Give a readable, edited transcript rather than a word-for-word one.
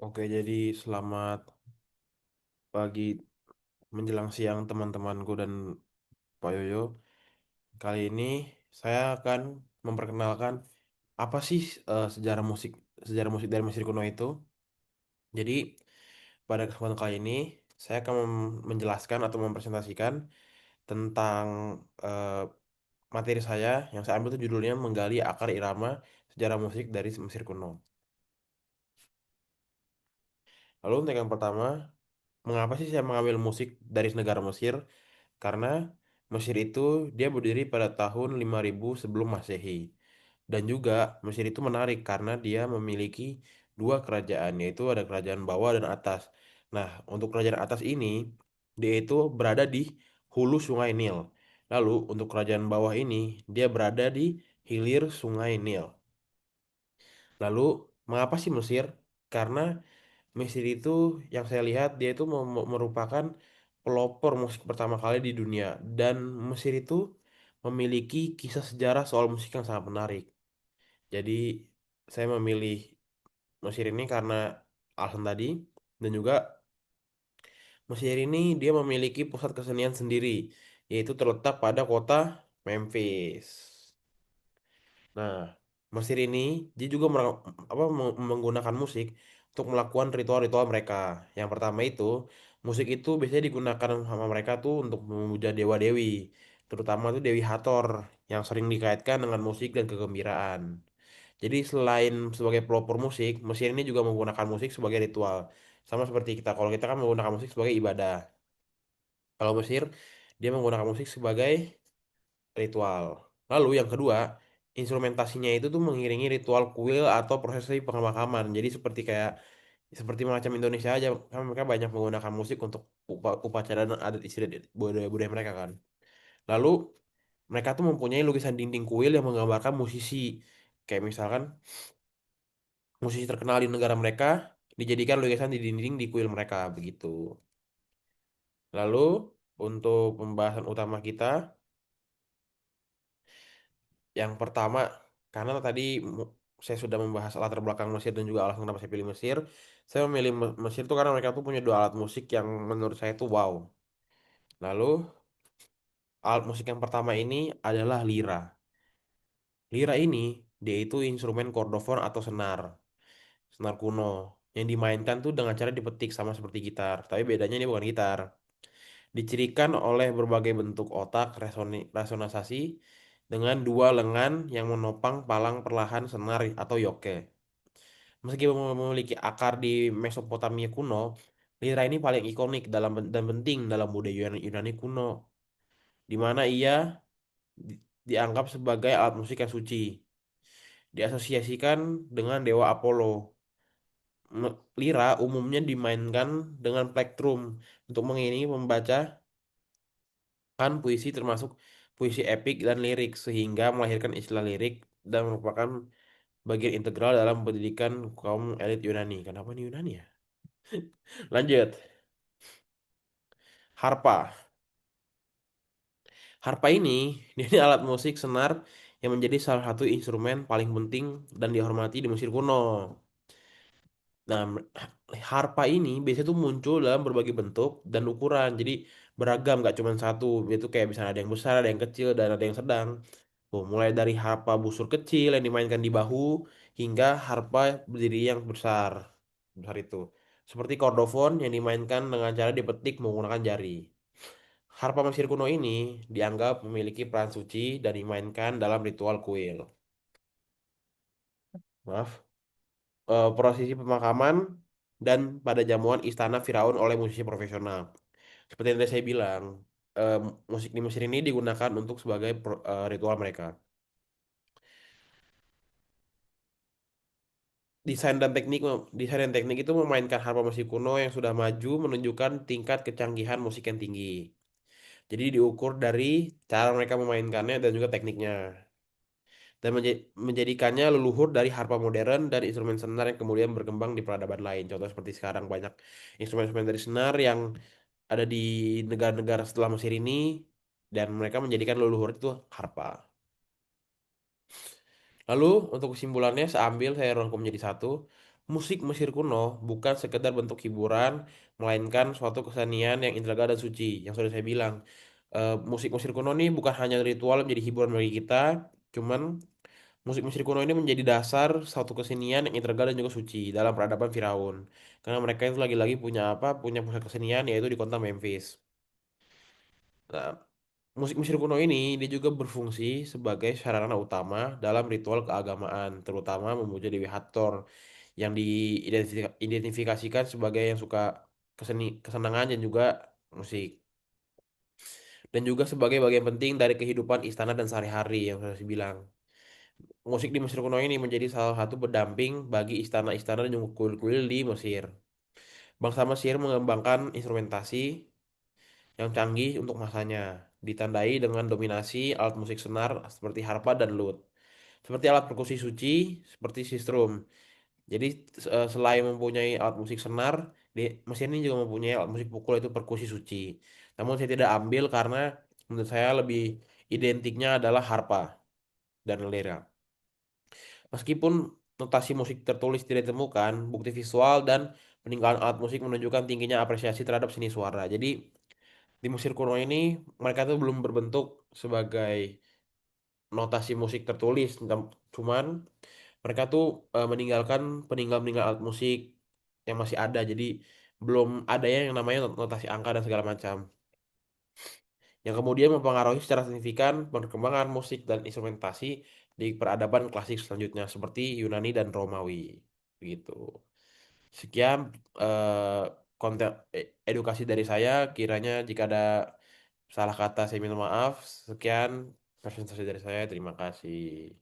Oke, jadi selamat pagi menjelang siang teman-temanku dan Pak Yoyo. Kali ini saya akan memperkenalkan apa sih sejarah musik dari Mesir kuno itu. Jadi pada kesempatan kali ini saya akan menjelaskan atau mempresentasikan tentang eh, materi saya yang saya ambil itu judulnya Menggali Akar Irama Sejarah Musik dari Mesir Kuno. Lalu untuk yang pertama, mengapa sih saya mengambil musik dari negara Mesir? Karena Mesir itu dia berdiri pada tahun 5000 sebelum Masehi. Dan juga Mesir itu menarik karena dia memiliki dua kerajaan, yaitu ada kerajaan bawah dan atas. Nah, untuk kerajaan atas ini, dia itu berada di hulu Sungai Nil. Lalu, untuk kerajaan bawah ini, dia berada di hilir Sungai Nil. Lalu, mengapa sih Mesir? Karena Mesir itu yang saya lihat dia itu merupakan pelopor musik pertama kali di dunia dan Mesir itu memiliki kisah sejarah soal musik yang sangat menarik. Jadi saya memilih Mesir ini karena alasan tadi dan juga Mesir ini dia memiliki pusat kesenian sendiri yaitu terletak pada kota Memphis. Nah, Mesir ini dia juga menggunakan musik untuk melakukan ritual-ritual mereka. Yang pertama itu, musik itu biasanya digunakan sama mereka tuh untuk memuja dewa-dewi, terutama tuh Dewi Hathor yang sering dikaitkan dengan musik dan kegembiraan. Jadi selain sebagai pelopor musik, Mesir ini juga menggunakan musik sebagai ritual. Sama seperti kita, kalau kita kan menggunakan musik sebagai ibadah. Kalau Mesir, dia menggunakan musik sebagai ritual. Lalu yang kedua, instrumentasinya itu tuh mengiringi ritual kuil atau prosesi pemakaman. Jadi seperti macam Indonesia aja, kan mereka banyak menggunakan musik untuk upacara dan adat istiadat budaya budaya mereka kan. Lalu mereka tuh mempunyai lukisan dinding kuil yang menggambarkan musisi. Kayak misalkan musisi terkenal di negara mereka dijadikan lukisan di dinding di kuil mereka begitu. Lalu untuk pembahasan utama kita yang pertama, karena tadi saya sudah membahas latar belakang Mesir dan juga alasan kenapa saya pilih Mesir. Saya memilih Mesir itu karena mereka tuh punya dua alat musik yang menurut saya itu wow. Lalu, alat musik yang pertama ini adalah lira. Lira ini, dia itu instrumen kordofon atau senar. Senar kuno. Yang dimainkan tuh dengan cara dipetik sama seperti gitar. Tapi bedanya ini bukan gitar. Dicirikan oleh berbagai bentuk otak resonasasi dengan dua lengan yang menopang palang perlahan senar atau yoke. Meski memiliki akar di Mesopotamia kuno, lira ini paling ikonik dan penting dalam budaya Yunani kuno, di mana ia dianggap sebagai alat musik yang suci, diasosiasikan dengan dewa Apollo. Lira umumnya dimainkan dengan plektrum untuk mengiringi membacakan puisi termasuk puisi epik dan lirik sehingga melahirkan istilah lirik dan merupakan bagian integral dalam pendidikan kaum elit Yunani. Kenapa nih Yunani ya? Lanjut. Harpa. Harpa ini, dia ini alat musik senar yang menjadi salah satu instrumen paling penting dan dihormati di Mesir kuno. Nah, harpa ini biasanya tuh muncul dalam berbagai bentuk dan ukuran, jadi beragam, gak cuma satu. Itu kayak misalnya ada yang besar, ada yang kecil, dan ada yang sedang. Tuh, mulai dari harpa busur kecil yang dimainkan di bahu hingga harpa berdiri yang besar, besar itu. Seperti kordofon yang dimainkan dengan cara dipetik menggunakan jari. Harpa Mesir kuno ini dianggap memiliki peran suci dan dimainkan dalam ritual kuil. Maaf. Prosesi pemakaman dan pada jamuan istana Firaun oleh musisi profesional. Seperti yang tadi saya bilang, eh, musik di Mesir ini digunakan untuk sebagai ritual mereka. Desain dan teknik itu memainkan harpa musik kuno yang sudah maju menunjukkan tingkat kecanggihan musik yang tinggi. Jadi diukur dari cara mereka memainkannya dan juga tekniknya. Dan menjadikannya leluhur dari harpa modern dan instrumen senar yang kemudian berkembang di peradaban lain. Contoh seperti sekarang banyak instrumen-instrumen dari senar yang ada di negara-negara setelah Mesir ini dan mereka menjadikan leluhur itu harpa. Lalu untuk kesimpulannya saya ambil saya rangkum menjadi satu. Musik Mesir kuno bukan sekedar bentuk hiburan, melainkan suatu kesenian yang integral dan suci. Yang sudah saya bilang, musik Mesir kuno ini bukan hanya ritual menjadi hiburan bagi kita, cuman musik Mesir kuno ini menjadi dasar suatu kesenian yang integral dan juga suci dalam peradaban Firaun. Karena mereka itu lagi-lagi punya apa? Punya pusat kesenian yaitu di kota Memphis. Nah, musik Mesir kuno ini dia juga berfungsi sebagai sarana utama dalam ritual keagamaan, terutama memuja Dewi Hathor yang diidentifikasikan sebagai yang suka kesenangan dan juga musik. Dan juga sebagai bagian penting dari kehidupan istana dan sehari-hari yang sudah saya bilang. Musik di Mesir kuno ini menjadi salah satu pendamping bagi istana-istana dan juga kuil-kuil di Mesir. Bangsa Mesir mengembangkan instrumentasi yang canggih untuk masanya, ditandai dengan dominasi alat musik senar seperti harpa dan lute. Seperti alat perkusi suci, seperti sistrum. Jadi selain mempunyai alat musik senar, di Mesir ini juga mempunyai alat musik pukul itu perkusi suci. Namun saya tidak ambil karena menurut saya lebih identiknya adalah harpa dan lira. Meskipun notasi musik tertulis tidak ditemukan, bukti visual dan peninggalan alat musik menunjukkan tingginya apresiasi terhadap seni suara. Jadi di Mesir kuno ini mereka tuh belum berbentuk sebagai notasi musik tertulis, cuman mereka tuh meninggalkan peninggalan-peninggalan alat musik yang masih ada. Jadi belum ada ya yang namanya notasi angka dan segala macam. Yang kemudian mempengaruhi secara signifikan perkembangan musik dan instrumentasi di peradaban klasik selanjutnya seperti Yunani dan Romawi. Begitu. Sekian eh, konten edukasi dari saya. Kiranya jika ada salah kata saya minta maaf. Sekian presentasi dari saya. Terima kasih.